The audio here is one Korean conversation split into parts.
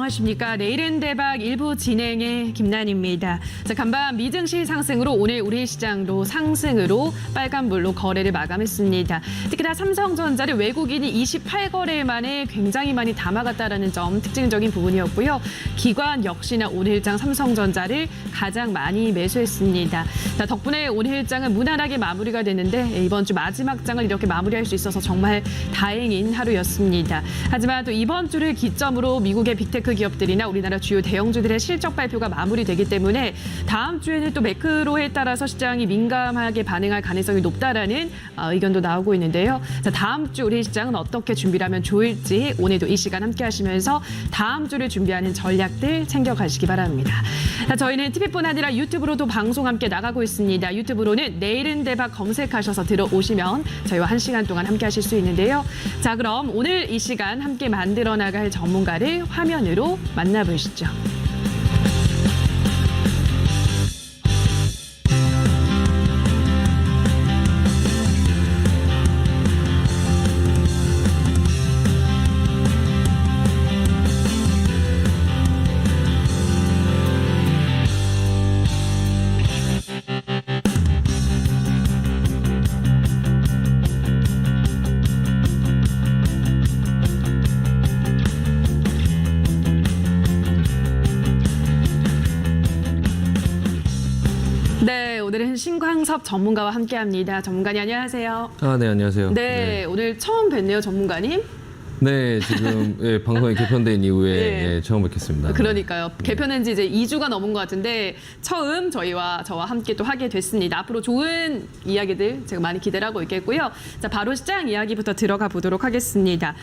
안녕하십니까. 내일은 대박 일부 진행의 김난입니다. 자, 간밤 미증시 상승으로 오늘 우리 시장도 상승으로 빨간불로 거래를 마감했습니다. 특히나 삼성전자를 외국인이 28거래 만에 굉장히 많이 담아갔다는 점 특징적인 부분이었고요. 기관 역시나 오늘 일장 삼성전자를 가장 많이 매수했습니다. 자, 덕분에 오늘 일장은 무난하게 마무리가 됐는데 이번 주 마지막 장을 이렇게 마무리할 수 있어서 정말 다행인 하루였습니다. 하지만 또 이번 주를 기점으로 미국의 빅테크 기업들이나 우리나라 주요 대형주들의 실적 발표가 마무리되기 때문에 다음 주에는 또 매크로에 따라서 시장이 민감하게 반응할 가능성이 높다라는 의견도 나오고 있는데요. 자, 다음 주 우리 시장은 어떻게 준비를 하면 좋을지 오늘도 이 시간 함께 하시면서 다음 주를 준비하는 전략들 챙겨가시기 바랍니다. 자, 저희는 TV뿐 아니라 유튜브로도 방송 함께 나가고 있습니다. 유튜브로는 내일은 대박 검색하셔서 들어오시면 저희와 1시간 동안 함께 하실 수 있는데요. 자, 그럼 오늘 이 시간 함께 만들어 나갈 전문가를 화면으로 만나보시죠. 네, 오늘은 신광섭 전문가와 함께합니다. 전문가님 안녕하세요. 네, 안녕하세요. 네, 오늘 처음 뵙네요, 전문가님. 네, 지금 방송이 개편된 이후에 네. 처음 뵙겠습니다. 그러니까요. 개편한 지 이제 2주가 넘은 것 같은데 처음 저와 함께 또 하게 됐습니다. 앞으로 좋은 이야기들 제가 많이 기대를 하고 있겠고요. 자, 바로 시장 이야기부터 들어가 보도록 하겠습니다.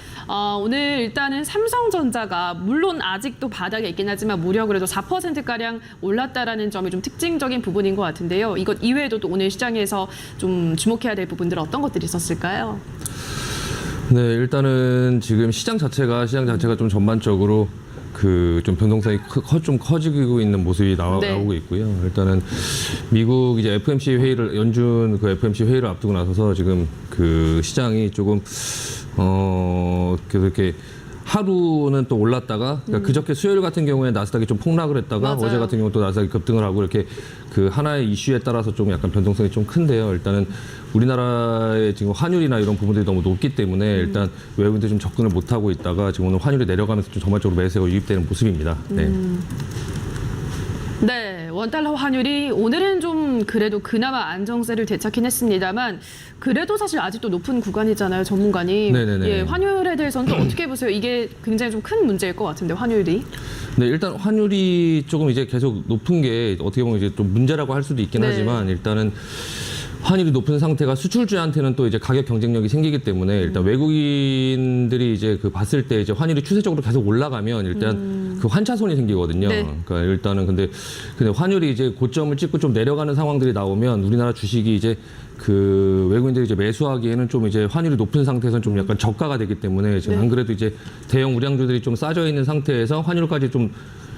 오늘 일단은 삼성전자가 물론 아직도 바닥에 있긴 하지만 무려 그래도 4%가량 올랐다라는 점이 좀 특징적인 부분인 것 같은데요. 이것 이외에도 또 오늘 시장에서 좀 주목해야 될 부분들 어떤 것들이 있었을까요? 네, 일단은 지금 시장 자체가 좀 전반적으로 좀 변동성이 좀 커지고 있는 모습이 나오고 있고요. 일단은 미국 이제 FOMC 회의를 연준 FOMC 회의를 앞두고 나서서 지금 시장이 조금 계속 이렇게 하루는 또 올랐다가 그러니까 그저께 수요일 같은 경우에 나스닥이 좀 폭락을 했다가 맞아요. 어제 같은 경우 또 나스닥이 급등을 하고 이렇게 하나의 이슈에 따라서 좀 약간 변동성이 좀 큰데요. 일단은 우리나라의 지금 환율이나 이런 부분들이 너무 높기 때문에 일단 외국인들이 좀 접근을 못 하고 있다가 지금 오늘 환율이 내려가면서 좀 전반적으로 매수가 유입되는 모습입니다. 네. 네, 원달러 환율이 오늘은 좀 그래도 그나마 안정세를 되찾긴 했습니다만 그래도 사실 아직도 높은 구간이잖아요, 전문가님. 네네네. 예, 환율에 대해서는 또 어떻게 보세요? 이게 굉장히 좀 큰 문제일 것 같은데 환율이. 네, 일단 환율이 조금 이제 계속 높은 게 어떻게 보면 이제 좀 문제라고 할 수도 있긴 네. 하지만 일단은 환율이 높은 상태가 수출주한테는 또 이제 가격 경쟁력이 생기기 때문에 일단 외국인들이 이제 봤을 때 이제 환율이 추세적으로 계속 올라가면 일단 환차손이 생기거든요. 네. 그러니까 일단은 근데 환율이 이제 고점을 찍고 좀 내려가는 상황들이 나오면 우리나라 주식이 이제 외국인들이 이제 매수하기에는 좀 이제 환율이 높은 상태에서는 좀 약간 저가가 되기 때문에 지금 네. 안 그래도 이제 대형 우량주들이 좀 싸져 있는 상태에서 환율까지 좀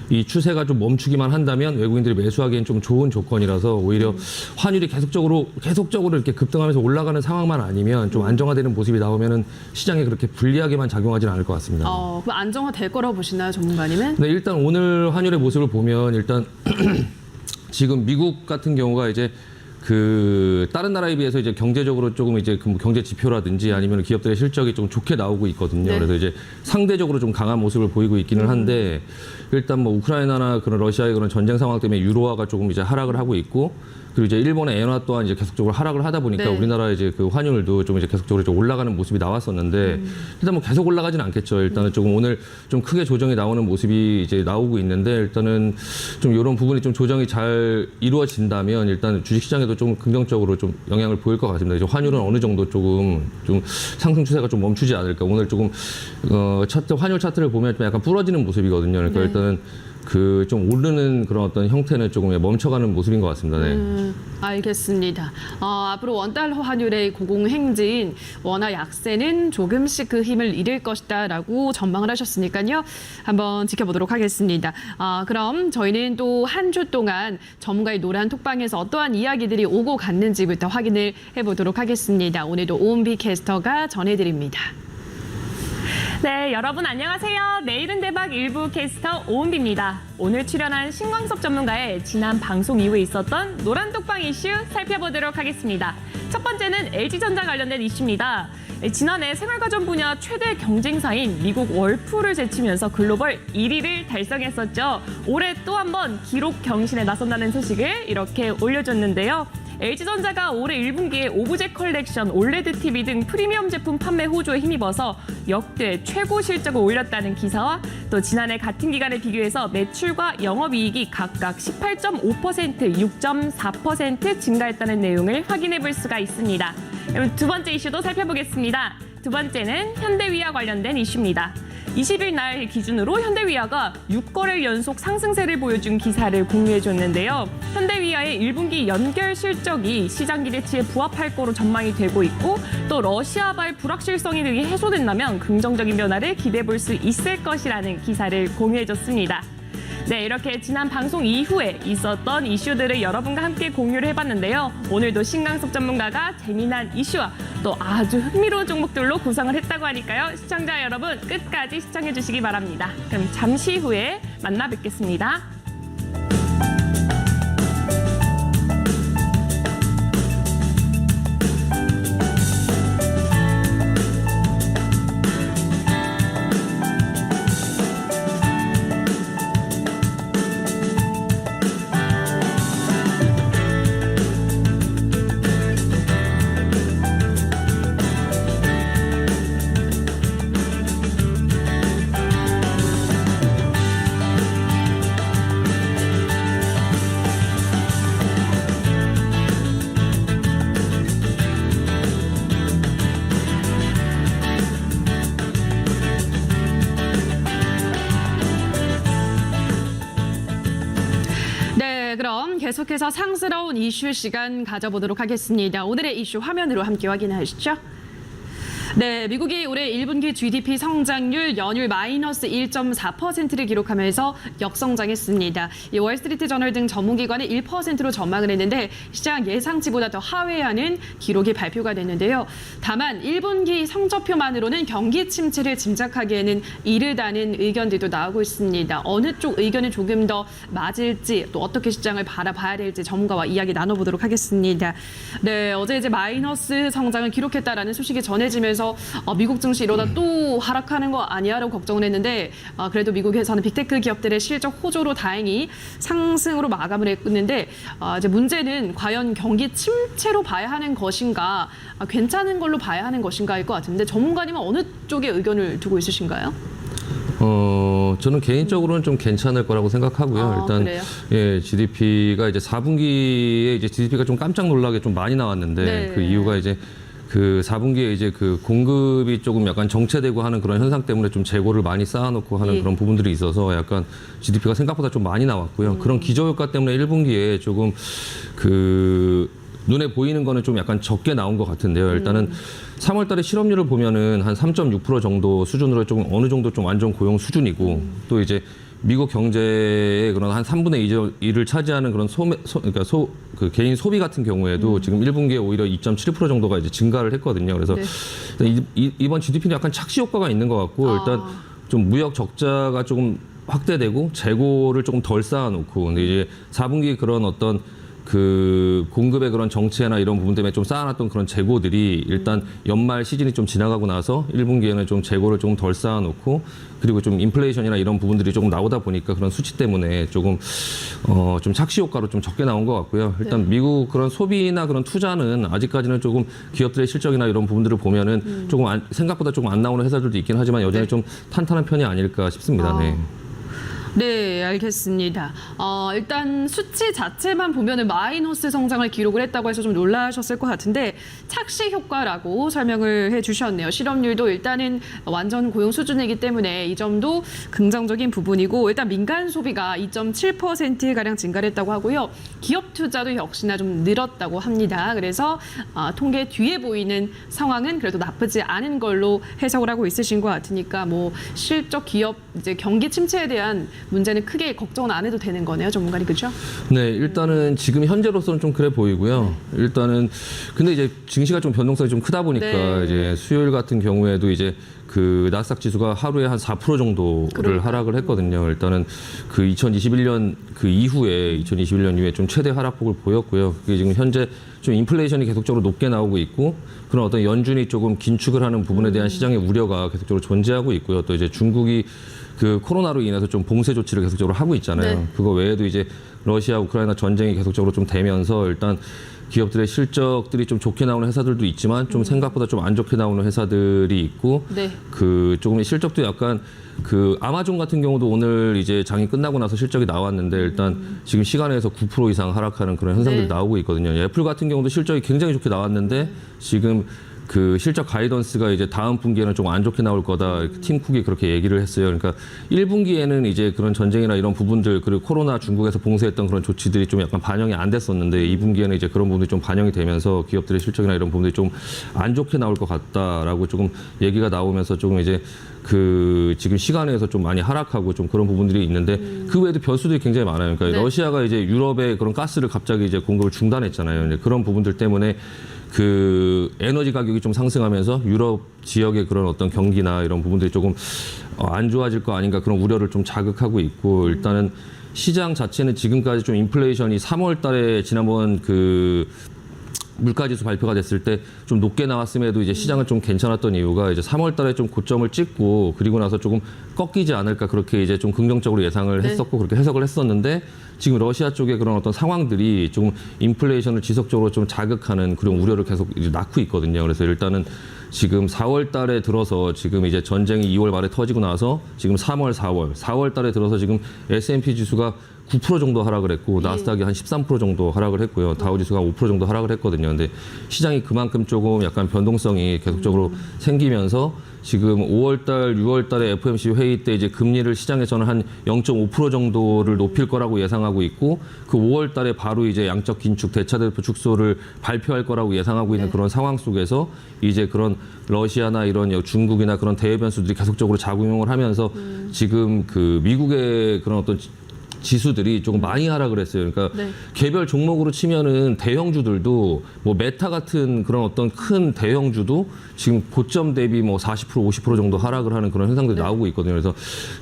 이 추세가 좀 멈추기만 한다면 외국인들이 매수하기엔 좀 좋은 조건이라서 오히려 환율이 계속적으로 이렇게 급등하면서 올라가는 상황만 아니면 좀 안정화되는 모습이 나오면은 시장에 그렇게 불리하게만 작용하지는 않을 것 같습니다. 그럼 안정화 될 거라고 보시나요, 전문가님은? 네, 일단 오늘 환율의 모습을 보면 일단 지금 미국 같은 경우가 이제 다른 나라에 비해서 이제 경제적으로 조금 이제 경제 지표라든지 아니면 기업들의 실적이 좀 좋게 나오고 있거든요. 네. 그래서 이제 상대적으로 좀 강한 모습을 보이고 있기는 한데 일단 뭐 우크라이나나 그런 러시아의 그런 전쟁 상황 때문에 유로화가 조금 이제 하락을 하고 있고 그리고 이제 일본의 엔화 또한 이제 계속적으로 하락을 하다 보니까 네. 우리나라 이제 환율도 좀 이제 계속적으로 좀 올라가는 모습이 나왔었는데 일단 뭐 계속 올라가진 않겠죠. 일단은 조금 오늘 좀 크게 조정이 나오는 모습이 이제 나오고 있는데 일단은 좀 이런 부분이 좀 조정이 잘 이루어진다면 일단 주식 시장에도 좀 긍정적으로 좀 영향을 보일 것 같습니다. 이제 환율은 어느 정도 좀 상승 추세가 좀 멈추지 않을까. 오늘 조금 환율 차트를 보면 좀 약간 부러지는 모습이거든요. 그러니까 네. 일단은 좀 오르는 그런 어떤 형태는 조금 멈춰가는 모습인 것 같습니다. 네. 알겠습니다. 앞으로 원달러 환율의 고공행진, 원화 약세는 조금씩 그 힘을 잃을 것이다라고 전망을 하셨으니까요. 한번 지켜보도록 하겠습니다. 그럼 저희는 또 한 주 동안 전문가의 노란 톡방에서 어떠한 이야기들이 오고 갔는지부터 확인을 해보도록 하겠습니다. 오늘도 오은비 캐스터가 전해드립니다. 네, 여러분 안녕하세요. 내일은 대박 일부 캐스터 오은비입니다. 오늘 출연한 신광섭 전문가의 지난 방송 이후에 있었던 노란독방 이슈 살펴보도록 하겠습니다. 첫 번째는 LG전자 관련된 이슈입니다. 지난해 생활가전 분야 최대 경쟁사인 미국 월푸를 제치면서 글로벌 1위를 달성했었죠. 올해 또 한 번 기록 경신에 나선다는 소식을 이렇게 올려줬는데요. LG전자가 올해 1분기에 오브젝 컬렉션, 올레드 TV 등 프리미엄 제품 판매 호조에 힘입어서 역대 최고 실적을 올렸다는 기사와 또 지난해 같은 기간에 비교해서 매출과 영업이익이 각각 18.5%, 6.4% 증가했다는 내용을 확인해 볼 수가 있습니다. 그럼 두 번째 이슈도 살펴보겠습니다. 두 번째는 현대위아 관련된 이슈입니다. 20일 날 기준으로 현대위아가 6거래일 연속 상승세를 보여준 기사를 공유해줬는데요. 현대위아의 1분기 연결 실적이 시장 기대치에 부합할 거로 전망이 되고 있고 또 러시아발 불확실성이 등이 해소된다면 긍정적인 변화를 기대해볼 수 있을 것이라는 기사를 공유해줬습니다. 네, 이렇게 지난 방송 이후에 있었던 이슈들을 여러분과 함께 공유를 해봤는데요. 오늘도 신광섭 전문가가 재미난 이슈와 또 아주 흥미로운 종목들로 구성을 했다고 하니까요. 시청자 여러분 끝까지 시청해주시기 바랍니다. 그럼 잠시 후에 만나 뵙겠습니다. 네, 그럼 계속해서 상스러운 이슈 시간 가져보도록 하겠습니다. 오늘의 이슈 화면으로 함께 확인하시죠. 네, 미국이 올해 1분기 GDP 성장률 연율 마이너스 1.4%를 기록하면서 역성장했습니다. 이 월스트리트 저널 등 전문기관이 1%로 전망을 했는데 시장 예상치보다 더 하회하는 기록이 발표가 됐는데요. 다만 1분기 성적표만으로는 경기 침체를 짐작하기에는 이르다는 의견들도 나오고 있습니다. 어느 쪽 의견이 조금 더 맞을지 또 어떻게 시장을 바라봐야 될지 전문가와 이야기 나눠보도록 하겠습니다. 네, 어제 이제 마이너스 성장을 기록했다라는 소식이 전해지면서 미국 증시 이러다 또 하락하는 거 아니야라고 걱정을 했는데 그래도 미국에서는 빅테크 기업들의 실적 호조로 다행히 상승으로 마감을 했는데 이제 문제는 과연 경기 침체로 봐야 하는 것인가 괜찮은 걸로 봐야 하는 것인가일 것 같은데 전문가님은 어느 쪽에 의견을 두고 있으신가요? 저는 개인적으로는 좀 괜찮을 거라고 생각하고요. 일단 그래요? 예, GDP가 이제 4분기에 이제 GDP가 좀 깜짝 놀라게 좀 많이 나왔는데 네. 그 이유가 이제 그 4분기에 이제 그 공급이 조금 약간 정체되고 하는 그런 현상 때문에 좀 재고를 많이 쌓아놓고 하는 예. 그런 부분들이 있어서 약간 GDP가 생각보다 좀 많이 나왔고요. 그런 기저효과 때문에 1분기에 조금 그 눈에 보이는 거는 좀 약간 적게 나온 것 같은데요. 일단은 3월 달에 실업률을 보면은 한 3.6% 정도 수준으로 조금 어느 정도 좀 완전 고용 수준이고 또 이제 미국 경제의 그런 한 3분의 2를 차지하는 그런 그 개인 소비 같은 경우에도 지금 1분기에 오히려 2.7% 정도가 이제 증가를 했거든요. 그래서 네. 이번 GDP는 약간 착시 효과가 있는 것 같고 일단 좀 무역 적자가 조금 확대되고 재고를 조금 덜 쌓아놓고 근데 이제 4분기 그런 어떤 그 공급의 그런 정체나 이런 부분 때문에 좀 쌓아놨던 그런 재고들이 일단 연말 시즌이 좀 지나가고 나서 1분기에는 좀 재고를 조금 덜 쌓아놓고 그리고 좀 인플레이션이나 이런 부분들이 조금 나오다 보니까 그런 수치 때문에 조금 좀 착시 효과로 좀 적게 나온 것 같고요. 일단 미국 그런 소비나 그런 투자는 아직까지는 조금 기업들의 실적이나 이런 부분들을 보면은 조금 생각보다 조금 안 나오는 회사들도 있긴 하지만 여전히 좀 탄탄한 편이 아닐까 싶습니다. 네. 네, 알겠습니다. 일단 수치 자체만 보면은 마이너스 성장을 기록을 했다고 해서 좀 놀라셨을 것 같은데 착시 효과라고 설명을 해주셨네요. 실업률도 일단은 완전 고용 수준이기 때문에 이 점도 긍정적인 부분이고 일단 민간 소비가 2.7%가량 증가를 했다고 하고요. 기업 투자도 역시나 좀 늘었다고 합니다. 그래서 통계 뒤에 보이는 상황은 그래도 나쁘지 않은 걸로 해석을 하고 있으신 것 같으니까 뭐 실적 기업 이제 경기 침체에 대한 문제는 크게 걱정은 안 해도 되는 거네요, 전문가님, 그렇죠? 네, 일단은 지금 현재로서는 좀 그래 보이고요. 일단은 근데 이제 증시가 좀 변동성이 좀 크다 보니까 네. 이제 수요일 같은 경우에도 이제 그 나스닥 지수가 하루에 한 4% 정도를 하락을 했거든요. 일단은 그 2021년 그 이후에 2021년 이후에 좀 최대 하락폭을 보였고요. 그게 지금 현재 좀 인플레이션이 계속적으로 높게 나오고 있고 그런 어떤 연준이 조금 긴축을 하는 부분에 대한 시장의 우려가 계속적으로 존재하고 있고요. 또 이제 중국이 그 코로나로 인해서 좀 봉쇄 조치를 계속적으로 하고 있잖아요. 네. 그거 외에도 이제 러시아 우크라이나 전쟁이 계속적으로 좀 되면서 일단 기업들의 실적들이 좀 좋게 나오는 회사들도 있지만 좀 생각보다 좀 안 좋게 나오는 회사들이 있고 네. 그 조금 실적도 약간 그 아마존 같은 경우도 오늘 이제 장이 끝나고 나서 실적이 나왔는데 일단 지금 시간에서 9% 이상 하락하는 그런 현상들이 네. 나오고 있거든요. 애플 같은 경우도 실적이 굉장히 좋게 나왔는데 지금 그 실적 가이던스가 이제 다음 분기에는 좀 안 좋게 나올 거다. 이렇게 팀 쿡이 그렇게 얘기를 했어요. 그러니까 1분기에는 이제 그런 전쟁이나 이런 부분들 그리고 코로나 중국에서 봉쇄했던 그런 조치들이 좀 약간 반영이 안 됐었는데 2분기에는 이제 그런 부분들이 좀 반영이 되면서 기업들의 실적이나 이런 부분들이 좀 안 좋게 나올 것 같다라고 조금 얘기가 나오면서 조금 이제 그 지금 시간에서 좀 많이 하락하고 좀 그런 부분들이 있는데 그 외에도 변수들이 굉장히 많아요. 그러니까 네. 러시아가 이제 유럽에 그런 가스를 갑자기 이제 공급을 중단했잖아요. 이제 그런 부분들 때문에 그 에너지 가격이 좀 상승하면서 유럽 지역의 그런 어떤 경기나 이런 부분들이 조금 안 좋아질 거 아닌가 그런 우려를 좀 자극하고 있고 일단은 시장 자체는 지금까지 좀 인플레이션이 3월 달에 지난번 그 물가지수 발표가 됐을 때 좀 높게 나왔음에도 이제 시장은 좀 괜찮았던 이유가 이제 3월 달에 좀 고점을 찍고 그리고 나서 조금 꺾이지 않을까 그렇게 이제 좀 긍정적으로 예상을 네. 했었고 그렇게 해석을 했었는데 지금 러시아 쪽의 그런 어떤 상황들이 조금 인플레이션을 지속적으로 좀 자극하는 그런 우려를 계속 이제 낳고 있거든요. 그래서 일단은 지금 4월 달에 들어서 지금 이제 전쟁이 2월 말에 터지고 나서 지금 3월, 4월 달에 들어서 지금 S&P 지수가 9% 정도 하락을 했고 나스닥이 한 13% 정도 하락을 했고요. 다우지수가 5% 정도 하락을 했거든요. 근데 시장이 그만큼 조금 약간 변동성이 계속적으로 생기면서 지금 5월 달, 6월 달에 FOMC 회의 때 이제 금리를 시장에서는 한 0.5% 정도를 높일 거라고 예상하고 있고 그 5월 달에 바로 이제 양적 긴축 대차대표 축소를 발표할 거라고 예상하고 있는 네. 그런 상황 속에서 이제 그런 러시아나 이런 중국이나 그런 대외 변수들이 계속적으로 작용을 하면서 지금 그 미국의 그런 어떤 지수들이 조금 많이 하락을 했어요. 그러니까 네. 개별 종목으로 치면은 대형주들도 뭐 메타 같은 그런 어떤 큰 대형주도 지금 고점 대비 뭐 40% 50% 정도 하락을 하는 그런 현상들이 나오고 있거든요. 그래서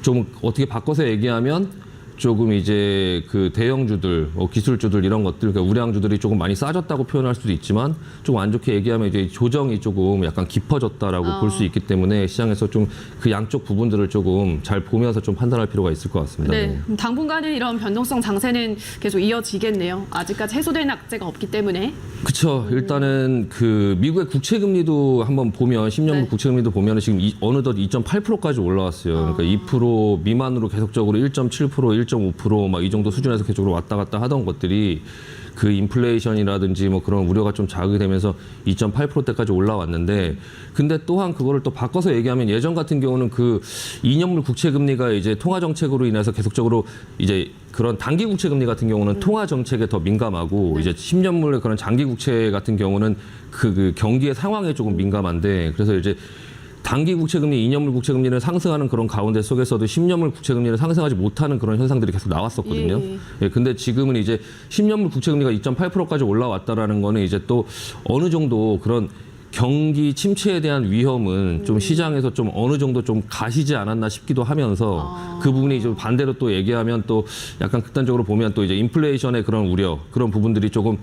좀 어떻게 바꿔서 얘기하면 조금 이제 그 대형주들, 기술주들 이런 것들, 그러니까 우량주들이 조금 많이 싸졌다고 표현할 수도 있지만 좀 안 좋게 얘기하면 이제 조정이 조금 약간 깊어졌다라고 볼 수 있기 때문에 시장에서 좀 그 양쪽 부분들을 조금 잘 보면서 좀 판단할 필요가 있을 것 같습니다. 네. 그럼 당분간은 이런 변동성 장세는 계속 이어지겠네요. 아직까지 해소된 악재가 없기 때문에. 그렇죠. 일단은 그 미국의 국채 금리도 한번 보면 10년물 네. 국채 금리도 보면 지금 어느덧 2.8%까지 올라왔어요. 그러니까 2% 미만으로 계속적으로 1.7%, 1.5% 막 이 정도 수준에서 계속적으로 왔다 갔다 하던 것들이 그 인플레이션이라든지 뭐 그런 우려가 좀 자극이 되면서 2.8%대까지 올라왔는데 근데 또한 그거를 또 바꿔서 얘기하면 예전 같은 경우는 그 2년물 국채 금리가 이제 통화 정책으로 인해서 계속적으로 이제 그런 단기 국채 금리 같은 경우는 통화 정책에 더 민감하고 이제 10년물의 그런 장기 국채 같은 경우는 그 경기의 상황에 조금 민감한데 그래서 이제 단기 국채금리, 2년물 국채금리는 상승하는 그런 가운데 속에서도 10년물 국채금리는 상승하지 못하는 그런 현상들이 계속 나왔었거든요. 예, 근데 지금은 이제 10년물 국채금리가 2.8%까지 올라왔다라는 거는 이제 또 어느 정도 그런 경기 침체에 대한 위험은 좀 시장에서 좀 어느 정도 좀 가시지 않았나 싶기도 하면서 그 부분이 좀 반대로 또 얘기하면 또 약간 극단적으로 보면 또 이제 인플레이션의 그런 우려, 그런 부분들이 조금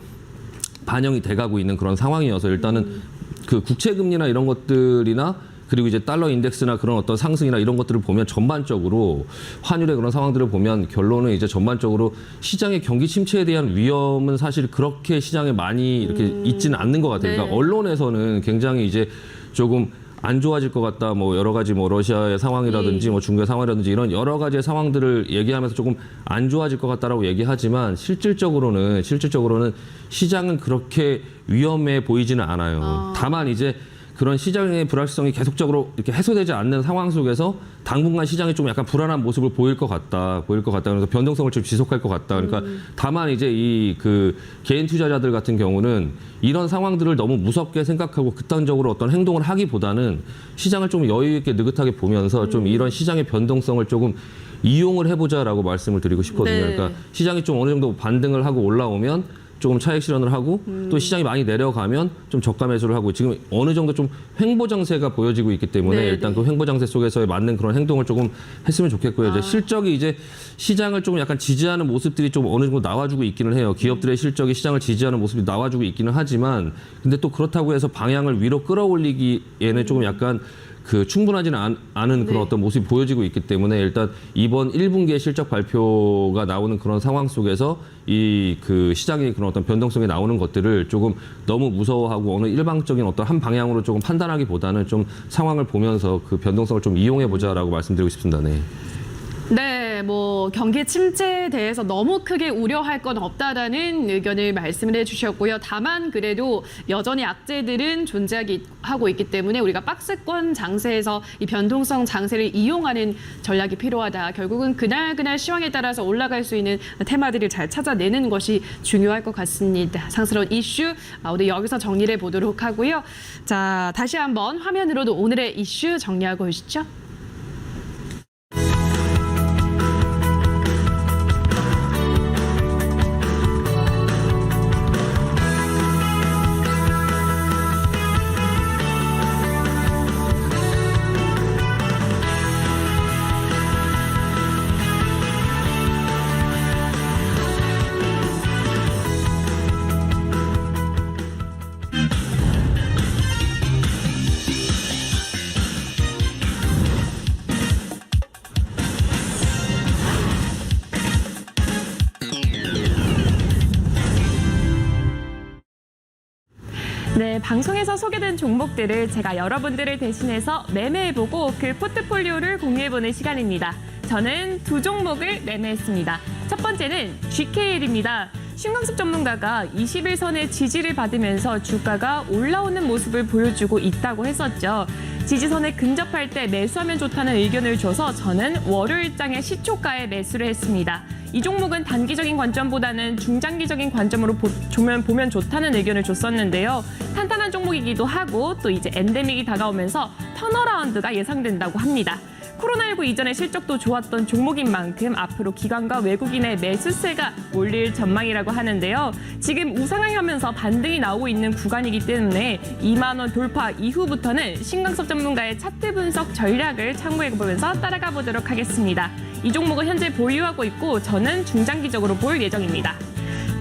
반영이 돼가고 있는 그런 상황이어서 일단은 그 국채금리나 이런 것들이나 그리고 이제 달러 인덱스나 그런 어떤 상승이나 이런 것들을 보면 전반적으로 환율의 그런 상황들을 보면 결론은 이제 전반적으로 시장의 경기 침체에 대한 위험은 사실 그렇게 시장에 많이 이렇게 있지는 않는 것 같아요. 네. 그러니까 언론에서는 굉장히 이제 조금 안 좋아질 것 같다. 뭐 여러 가지 뭐 러시아의 상황이라든지 뭐 중국의 상황이라든지 이런 여러 가지의 상황들을 얘기하면서 조금 안 좋아질 것 같다라고 얘기하지만 실질적으로는 시장은 그렇게 위험해 보이지는 않아요. 다만 이제 그런 시장의 불확실성이 계속적으로 이렇게 해소되지 않는 상황 속에서 당분간 시장이 좀 약간 불안한 모습을 보일 것 같다. 그래서 변동성을 좀 지속할 것 같다. 그러니까 다만 이제 이 그 개인 투자자들 같은 경우는 이런 상황들을 너무 무섭게 생각하고 극단적으로 어떤 행동을 하기보다는 시장을 좀 여유 있게 느긋하게 보면서 좀 이런 시장의 변동성을 조금 이용을 해보자라고 말씀을 드리고 싶거든요. 네. 그러니까 시장이 좀 어느 정도 반등을 하고 올라오면 조금 차익 실현을 하고 또 시장이 많이 내려가면 좀 저가 매수를 하고 지금 어느 정도 좀 횡보 장세가 보여지고 있기 때문에 네, 일단 네. 그 횡보 장세 속에서의 맞는 그런 행동을 조금 했으면 좋겠고요. 이제 실적이 이제 시장을 조금 약간 지지하는 모습들이 좀 어느 정도 나와주고 있기는 해요. 기업들의 실적이 시장을 지지하는 모습이 나와주고 있기는 하지만 근데 또 그렇다고 해서 방향을 위로 끌어올리기에는 조금 약간 그 충분하지는 않은 그런 네. 어떤 모습이 보여지고 있기 때문에 일단 이번 1분기의 실적 발표가 나오는 그런 상황 속에서 이 그 시장의 그런 어떤 변동성이 나오는 것들을 조금 너무 무서워하고 어느 일방적인 어떤 한 방향으로 조금 판단하기보다는 좀 상황을 보면서 그 변동성을 좀 이용해 보자라고 말씀드리고 싶습니다. 네. 네, 뭐 경기 침체에 대해서 너무 크게 우려할 건 없다라는 의견을 말씀을 해주셨고요. 다만 그래도 여전히 악재들은 존재하고 있기 때문에 우리가 박스권 장세에서 이 변동성 장세를 이용하는 전략이 필요하다. 결국은 그날 시황에 따라서 올라갈 수 있는 테마들을 잘 찾아내는 것이 중요할 것 같습니다. 상스러운 이슈 오늘 여기서 정리를 해보도록 하고요. 자, 다시 한번 화면으로도 오늘의 이슈 정리하고 오시죠. 네, 방송에서 소개된 종목들을 제가 여러분들을 대신해서 매매해보고 그 포트폴리오를 공유해보는 시간입니다. 저는 두 종목을 매매했습니다. 첫 번째는 GKL입니다. 신광섭 전문가가 21선의 지지를 받으면서 주가가 올라오는 모습을 보여주고 있다고 했었죠. 지지선에 근접할 때 매수하면 좋다는 의견을 줘서 저는 월요일장의 시초가에 매수를 했습니다. 이 종목은 단기적인 관점보다는 중장기적인 관점으로 보면 좋다는 의견을 줬었는데요. 탄탄한 종목이기도 하고 또 이제 엔데믹이 다가오면서 턴어라운드가 예상된다고 합니다. 코로나19 이전에 실적도 좋았던 종목인 만큼 앞으로 기관과 외국인의 매수세가 몰릴 전망이라고 하는데요. 지금 우상향하면서 반등이 나오고 있는 구간이기 때문에 2만 원 돌파 이후부터는 신광섭 전문가의 차트 분석 전략을 참고해보면서 따라가 보도록 하겠습니다. 이 종목은 현재 보유하고 있고 저는 중장기적으로 볼 예정입니다.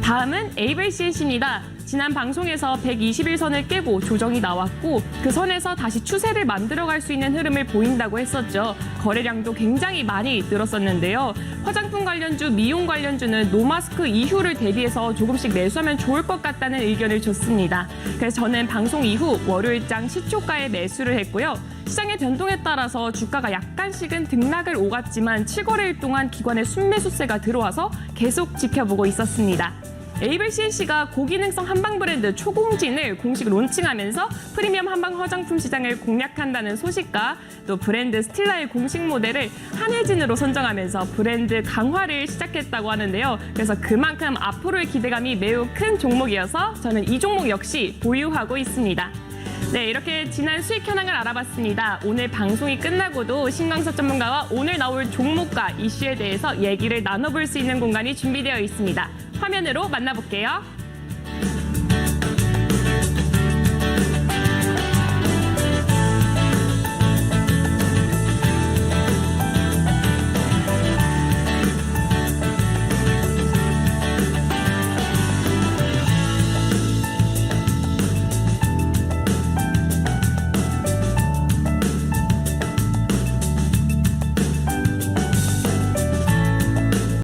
다음은 에이블CNC입니다. 지난 방송에서 121선을 깨고 조정이 나왔고 그 선에서 다시 추세를 만들어갈 수 있는 흐름을 보인다고 했었죠. 거래량도 굉장히 많이 늘었었는데요. 화장품 관련주, 미용 관련주는 노마스크 이후를 대비해서 조금씩 매수하면 좋을 것 같다는 의견을 줬습니다. 그래서 저는 방송 이후 월요일장 시초가에 매수를 했고요. 시장의 변동에 따라서 주가가 약간씩은 등락을 오갔지만 7거래일 동안 기관의 순매수세가 들어와서 계속 지켜보고 있었습니다. 에이블CNC가 고기능성 한방 브랜드 초공진을 공식 론칭하면서 프리미엄 한방 화장품 시장을 공략한다는 소식과 또 브랜드 스틸라의 공식 모델을 한혜진으로 선정하면서 브랜드 강화를 시작했다고 하는데요. 그래서 그만큼 앞으로의 기대감이 매우 큰 종목이어서 저는 이 종목 역시 보유하고 있습니다. 네, 이렇게 지난 수익 현황을 알아봤습니다. 오늘 방송이 끝나고도 신광섭 전문가와 오늘 나올 종목과 이슈에 대해서 얘기를 나눠볼 수 있는 공간이 준비되어 있습니다. 화면으로 만나볼게요.